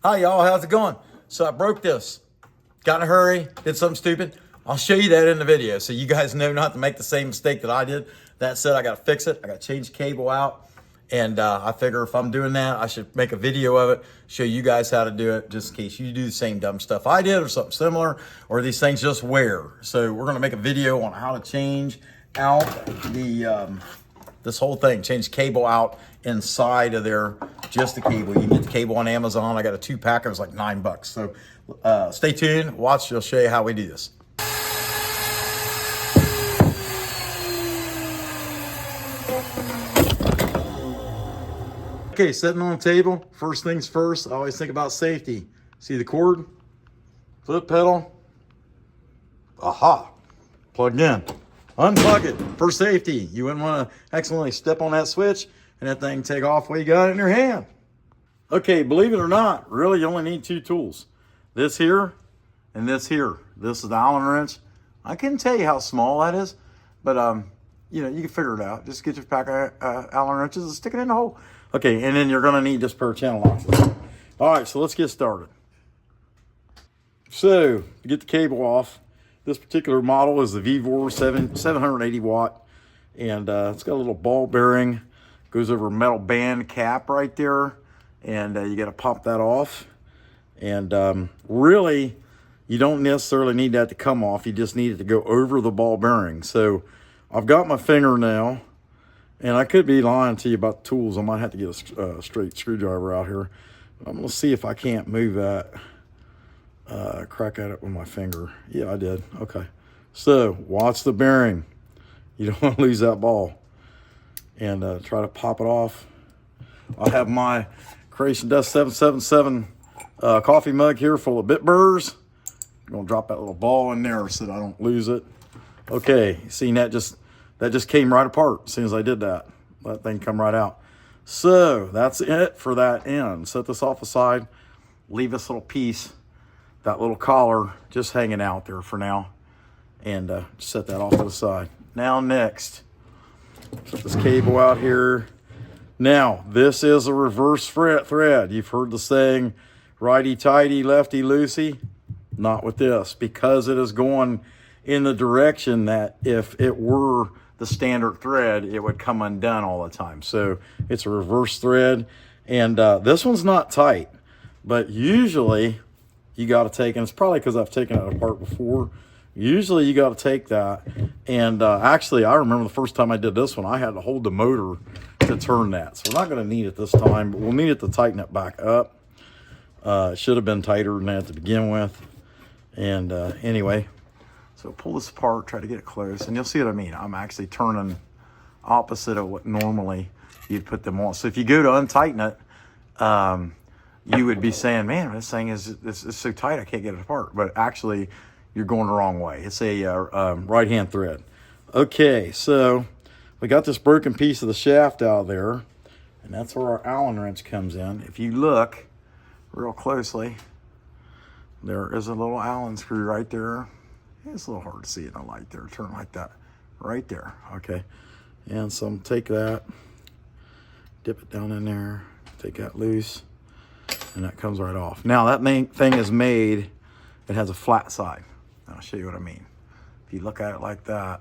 Hi y'all, how's it going? So I broke this. Got in a hurry, did something stupid. I'll show you that in the video so you guys know not to make the same mistake that I did. That said, I gotta fix it. I gotta change the cable out. And I figure if I'm doing that, I should make a video of it, show you guys how to do it, just in case you do the same dumb stuff I did or something similar, or these things just wear. So we're gonna make a video on how to change out the this whole thing, change cable out inside of there, just the cable. You can get the cable on Amazon. I got a 2-pack, it was like $9. So stay tuned, watch, I'll show you how we do this. Okay, sitting on the table, first things first, I always think about safety. See the cord, foot pedal, aha, plugged in. Unplug it for safety. You wouldn't want to accidentally step on that switch and that thing take off while you got it in your hand. Okay, believe it or not, really you only need 2 tools. This here and this here. This is the Allen wrench. I couldn't tell you how small that is, but you know, you can figure it out. Just get your pack of Allen wrenches and stick it in the hole. Okay, and then you're gonna need this pair of channel locks. All right, so let's get started. So, to get the cable off, this particular model is the VEVOR 780 watt, and it's got a little ball bearing, goes over a metal band cap right there, and you got to pop that off. And really, you don't necessarily need that to come off, you just need it to go over the ball bearing. So I've got my finger now, and I could be lying to you about the tools. I might have to get a straight screwdriver out here. I'm going to see if I can't move that. Crack at it with my finger. Yeah, I did. Okay. So watch the bearing. You don't want to lose that ball. And try to pop it off. I have my Creation Dust 777 coffee mug here full of bit burrs. I'm going to drop that little ball in there so that I don't lose it. Okay, see, that just came right apart as soon as I did that. That thing come right out. So that's it for that end. Set this off the side. Leave this little piece, that little collar, just hanging out there for now. And set that off to the side. Now next, put this cable out here. Now, this is a reverse thread. You've heard the saying, righty-tighty, lefty-loosey. Not with this, because it is going in the direction that if it were the standard thread, it would come undone all the time. So it's a reverse thread. And this one's not tight, but usually you got to take, and it's probably because I've taken it apart before, usually you got to take that. And actually, I remember the first time I did this one, I had to hold the motor to turn that. So we're not going to need it this time, but we'll need it to tighten it back up. It should have been tighter than that to begin with. And anyway, so pull this apart, try to get it close, and you'll see what I mean. I'm actually turning opposite of what normally you'd put them on. So if you go to untighten it, you would be saying, man, this thing is so tight I can't get it apart. But actually, you're going the wrong way. It's a right-hand thread. Okay, so we got this broken piece of the shaft out there, and that's where our Allen wrench comes in. If you look real closely, there is a little Allen screw right there. It's a little hard to see in the light there. Turn like that. Right there. Okay. And so I'm going to take that, dip it down in there, take that loose, and that comes right off. Now that thing is made, it has a flat side. I'll show you what I mean. If you look at it like that,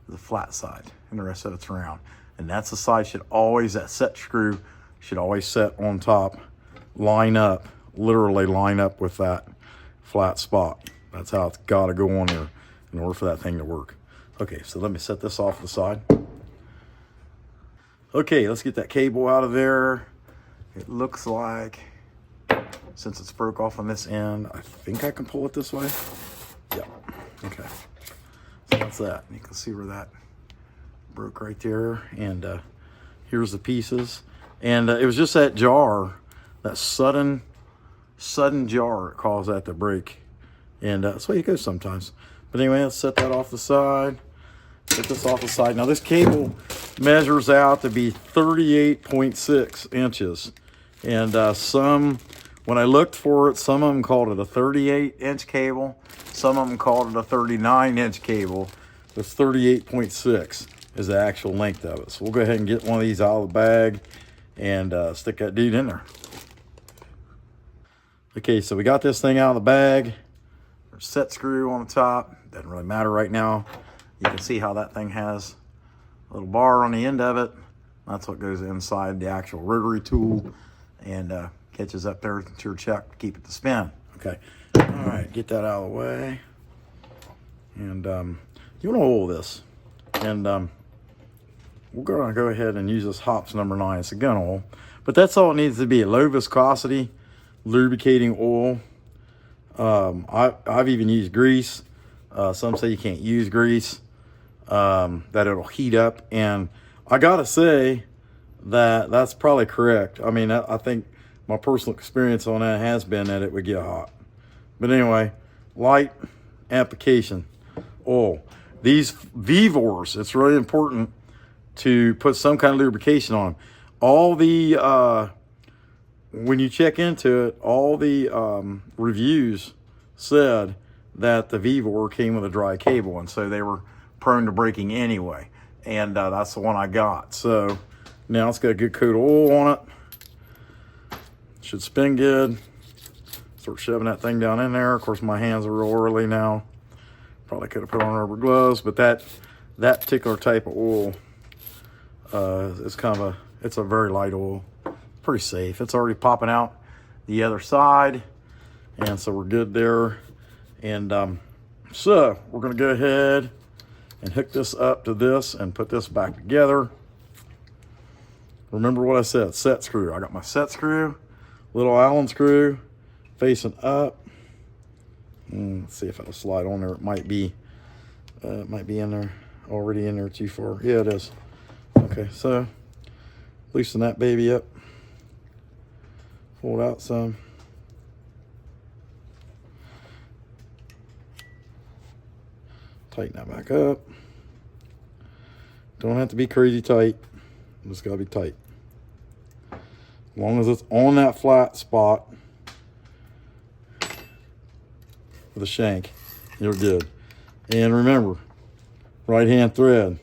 the flat side, and the rest of it's round. And that's the side should always, that set screw should always set on top, line up, literally line up with that flat spot. That's how it's got to go on there in order for that thing to work. Okay, so let me set this off the side. Okay, let's get that cable out of there. It looks like, since it's broke off on this end, I think I can pull it this way. Yep, okay. So that's that. You can see where that broke right there. And here's the pieces. And it was just that jar, that sudden jar, it caused that to break. And that's the way it goes sometimes. But anyway, let's set that off the side. Set this off the side. Now this cable measures out to be 38.6 inches. And when I looked for it, some of them called it a 38-inch cable. Some of them called it a 39-inch cable. It's 38.6 is the actual length of it. So we'll go ahead and get one of these out of the bag and stick that dude in there. Okay, so we got this thing out of the bag. There's a set screw on the top. Doesn't really matter right now. You can see how that thing has a little bar on the end of it. That's what goes inside the actual rotary tool and catches up there to your chuck to keep it to spin. Okay, all right, get that out of the way. And you want to oil this. And we're going to go ahead and use this Hops number 9. It's a gun oil. But that's all it needs to be, a low viscosity lubricating oil. I've even used grease. Some say you can't use grease, that it'll heat up. And I gotta say that that's probably correct. I mean, I think my personal experience on that has been that it would get hot. But anyway, light application oil. These VEVORs, it's really important to put some kind of lubrication on them. All the when you check into it, all the reviews said that the VEVOR came with a dry cable, and so they were prone to breaking anyway. And that's the one I got. So now it's got a good coat of oil on it. Should spin good. Start shoving that thing down in there. Of course, my hands are real oily now. Probably could have put on rubber gloves, but that particular type of oil is kind of it's a very light oil. Pretty safe. It's already popping out the other side, and so we're good there. And so we're going to go ahead and hook this up to this and put this back together. Remember what I said, set screw. I got my set screw, little Allen screw facing up. Let's see if it'll slide on there. It might be in there, already in there too far. Yeah, it is. Okay, so loosen that baby up. Pull it out some. Tighten that back up. Don't have to be crazy tight. Just gotta be tight. As long as it's on that flat spot with a shank, you're good. And remember, right hand thread.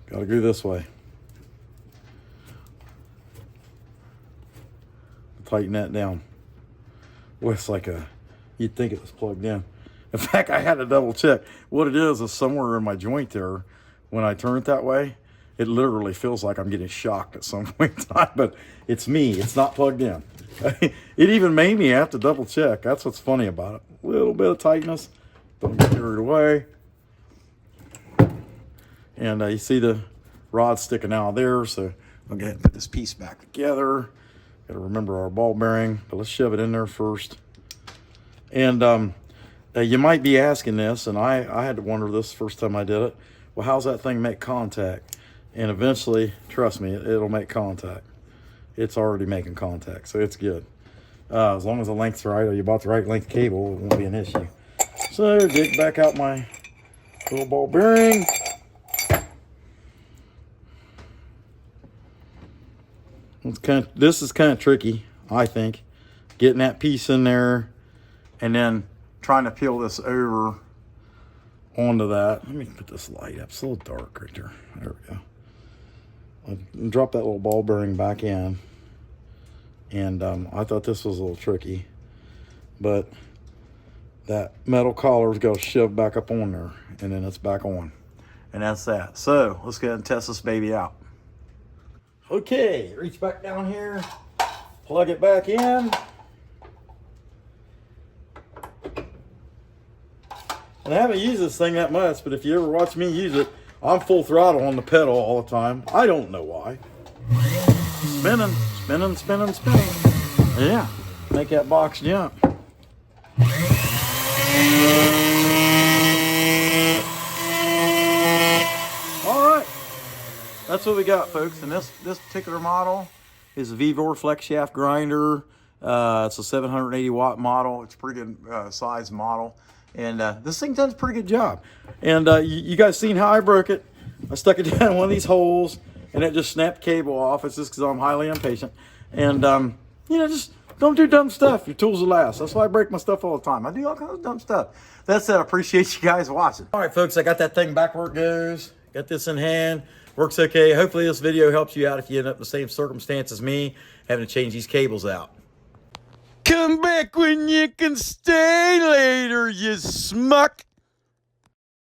Gotta go this way. Tighten that down. Well, it's like you'd think it was plugged in. In fact, I had to double check. What it is somewhere in my joint there, when I turn it that way, it literally feels like I'm getting shocked at some point in time, but it's me. It's not plugged in. It even made me have to double check. That's what's funny about it. A little bit of tightness. Don't get carried away. And you see the rod sticking out there, so I'll go ahead and put this piece back together. Got to remember our ball bearing, but let's shove it in there first. And you might be asking this, and I had to wonder this the first time I did it. Well, how's that thing make contact? And eventually, trust me, it'll make contact. It's already making contact, so it's good. As long as the length's right, or you bought the right length cable, it won't be an issue. So dig back out my little ball bearing. This is kind of tricky, I think, getting that piece in there and then trying to peel this over onto that. Let me put this light up. It's a little dark right there. There we go. I'll drop that little ball bearing back in. And I thought this was a little tricky, but that metal collar's got to shove back up on there, and then it's back on. And that's that. So let's go ahead and test this baby out. Okay, reach back down here, plug it back in. And I haven't used this thing that much, but if you ever watch me use it, I'm full throttle on the pedal all the time. I don't know why. Spinning, spinning, spinning, spinning. Yeah, make that box jump. That's what we got, folks. And this particular model is a VEVOR flex shaft grinder. It's a 780 watt model. It's a pretty good size model. And this thing does a pretty good job. And you guys seen how I broke it. I stuck it down in one of these holes and it just snapped cable off. It's just because I'm highly impatient. And, you know, just don't do dumb stuff. Your tools will last. That's why I break my stuff all the time. I do all kinds of dumb stuff. That said, I appreciate you guys watching. All right, folks, I got that thing back where it goes. Got this in hand. Works okay. Hopefully this video helps you out if you end up in the same circumstance as me, having to change these cables out. Come back when you can stay later, you smuck.